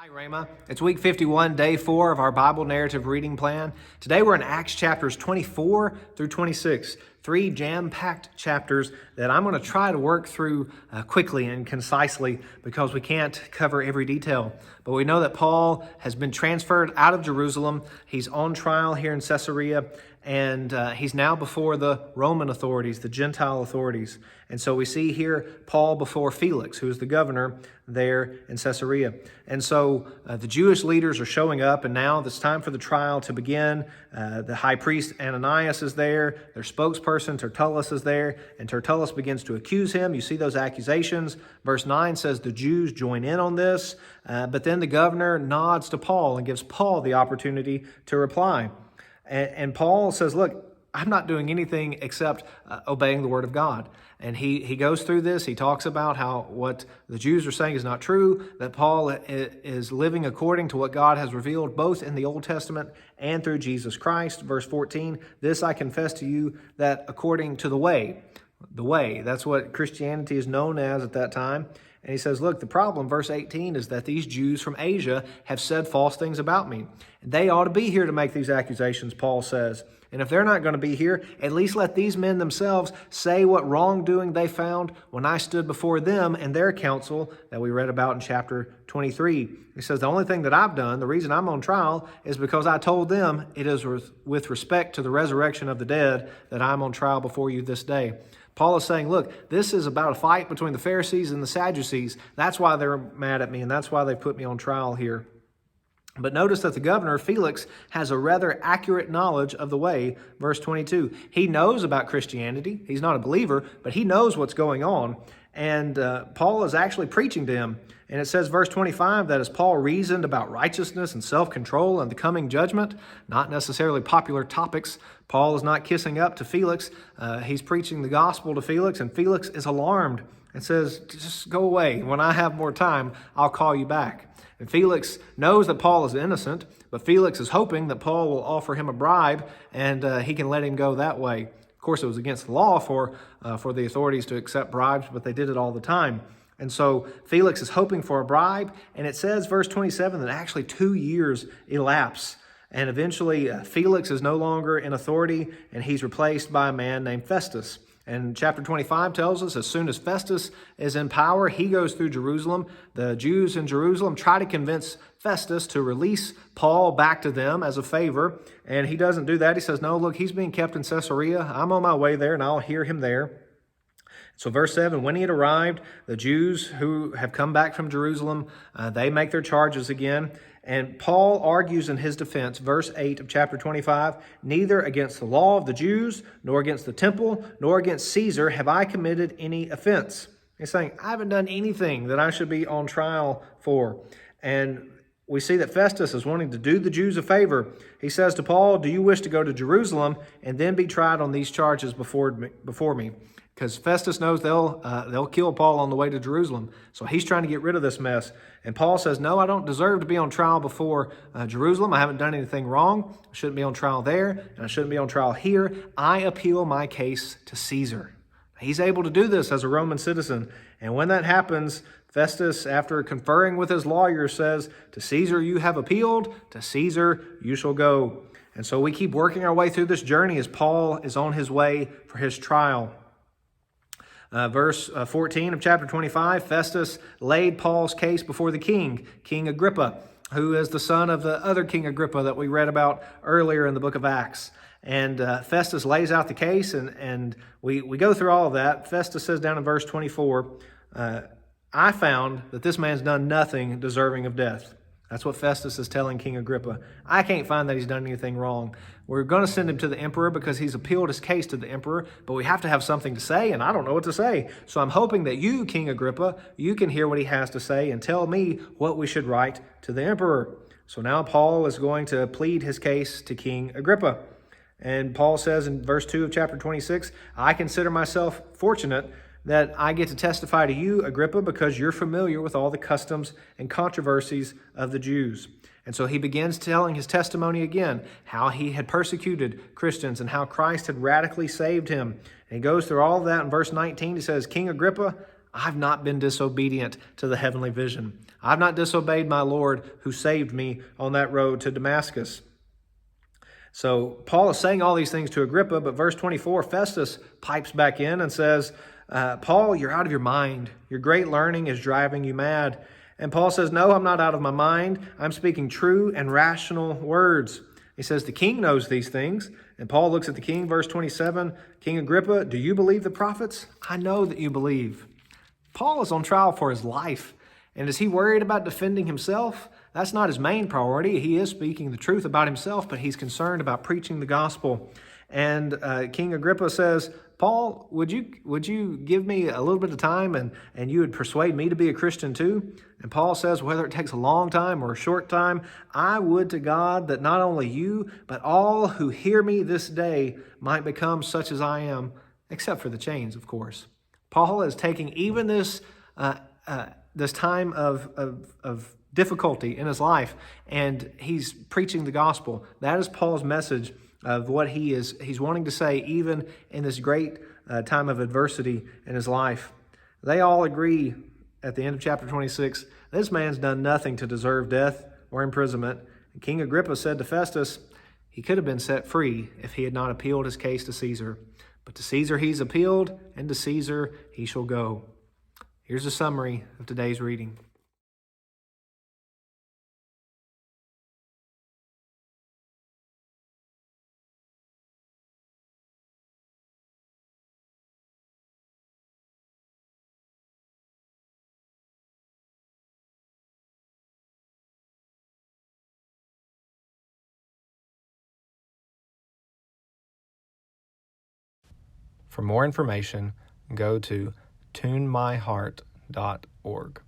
Hi, Rhema. It's week 51, day 4 of our Bible narrative reading plan. Today we're in Acts chapters 24 through 26, 3 jam-packed chapters that I'm going to try to work through quickly and concisely because we can't cover every detail. But we know that Paul has been transferred out of Jerusalem. He's on trial here in Caesarea, and he's now before the Roman authorities, the Gentile authorities. And so we see here Paul before Felix, who is the governor there in Caesarea. And so the Jewish leaders are showing up, and now it's time for the trial to begin. The high priest Ananias is there. Their spokesperson Tertullus is there, and Tertullus begins to accuse him. You see those accusations. Verse 9 says the Jews join in on this, but then the governor nods to Paul and gives Paul the opportunity to reply. And Paul says, look, I'm not doing anything except obeying the word of God. And he goes through this. He talks about how what the Jews are saying is not true, that Paul is living according to what God has revealed both in the Old Testament and through Jesus Christ. Verse 14, this I confess to you that according to the way, that's what Christianity is known as at that time. And he says, look, the problem, verse 18, is that these Jews from Asia have said false things about me. They ought to be here to make these accusations, Paul says. And if they're not going to be here, at least let these men themselves say what wrongdoing they found when I stood before them and their council that we read about in chapter 23. He says, the only thing that I've done, the reason I'm on trial, is because I told them it is with respect to the resurrection of the dead that I'm on trial before you this day. Paul is saying, look, this is about a fight between the Pharisees and the Sadducees. That's why they're mad at me, and that's why they've put me on trial here. But notice that the governor, Felix, has a rather accurate knowledge of the way. Verse 22, he knows about Christianity. He's not a believer, but he knows what's going on. And Paul is actually preaching to him. And it says, verse 25, that as Paul reasoned about righteousness and self-control and the coming judgment, not necessarily popular topics, Paul is not kissing up to Felix. He's preaching the gospel to Felix, and Felix is alarmed and says, just go away. When I have more time, I'll call you back. And Felix knows that Paul is innocent, but Felix is hoping that Paul will offer him a bribe and he can let him go that way. Of course, it was against the law for the authorities to accept bribes, but they did it all the time. And so Felix is hoping for a bribe, and it says, verse 27, that actually 2 years elapse. And eventually Felix is no longer in authority, and he's replaced by a man named Festus. And chapter 25 tells us as soon as Festus is in power, he goes through Jerusalem. The Jews in Jerusalem try to convince Festus to release Paul back to them as a favor. And he doesn't do that. He says, no, look, he's being kept in Caesarea. I'm on my way there, and I'll hear him there. So verse 7, when he had arrived, the Jews who have come back from Jerusalem, they make their charges again. And Paul argues in his defense, verse 8 of chapter 25, neither against the law of the Jews, nor against the temple, nor against Caesar have I committed any offense. He's saying, I haven't done anything that I should be on trial for. And we see that Festus is wanting to do the Jews a favor. He says to Paul, do you wish to go to Jerusalem and then be tried on these charges before me? Because Festus knows they'll kill Paul on the way to Jerusalem. So he's trying to get rid of this mess. And Paul says, no, I don't deserve to be on trial before Jerusalem. I haven't done anything wrong. I shouldn't be on trial there, and I shouldn't be on trial here. I appeal my case to Caesar. He's able to do this as a Roman citizen. And when that happens, Festus, after conferring with his lawyer, says, to Caesar you have appealed, to Caesar you shall go. And so we keep working our way through this journey as Paul is on his way for his trial. Verse 14 of chapter 25, Festus laid Paul's case before the king, King Agrippa, who is the son of the other King Agrippa that we read about earlier in the book of Acts. And Festus lays out the case, and we go through all of that. Festus says down in verse 24, I found that this man's done nothing deserving of death. That's what Festus is telling King Agrippa. I can't find that he's done anything wrong. We're going to send him to the emperor because he's appealed his case to the emperor, but we have to have something to say, and I don't know what to say. So I'm hoping that you, King Agrippa, you can hear what he has to say and tell me what we should write to the emperor. So now Paul is going to plead his case to King Agrippa. And Paul says in verse 2 of chapter 26, I consider myself fortunate that I get to testify to you, Agrippa, because you're familiar with all the customs and controversies of the Jews. And so he begins telling his testimony again, how he had persecuted Christians and how Christ had radically saved him. And he goes through all of that in verse 19. He says, King Agrippa, I've not been disobedient to the heavenly vision. I've not disobeyed my Lord who saved me on that road to Damascus. So Paul is saying all these things to Agrippa, but verse 24, Festus pipes back in and says, Paul, you're out of your mind. Your great learning is driving you mad. And Paul says, no, I'm not out of my mind. I'm speaking true and rational words. He says, the king knows these things. And Paul looks at the king, verse 27, King Agrippa, do you believe the prophets? I know that you believe. Paul is on trial for his life. And is he worried about defending himself? That's not his main priority. He is speaking the truth about himself, but he's concerned about preaching the gospel. And King Agrippa says, Paul, would you give me a little bit of time and you would persuade me to be a Christian too? And Paul says, whether it takes a long time or a short time, I would to God that not only you, but all who hear me this day might become such as I am, except for the chains, of course. Paul is taking even this time of difficulty in his life, and he's preaching the gospel. That is Paul's message of what he's wanting to say, even in this great time of adversity in his life. They all agree at the end of chapter 26, this man's done nothing to deserve death or imprisonment. And King Agrippa said to Festus, he could have been set free if he had not appealed his case to Caesar. But to Caesar he's appealed, and to Caesar he shall go. Here's a summary of today's reading. For more information, go to tunemyheart.org.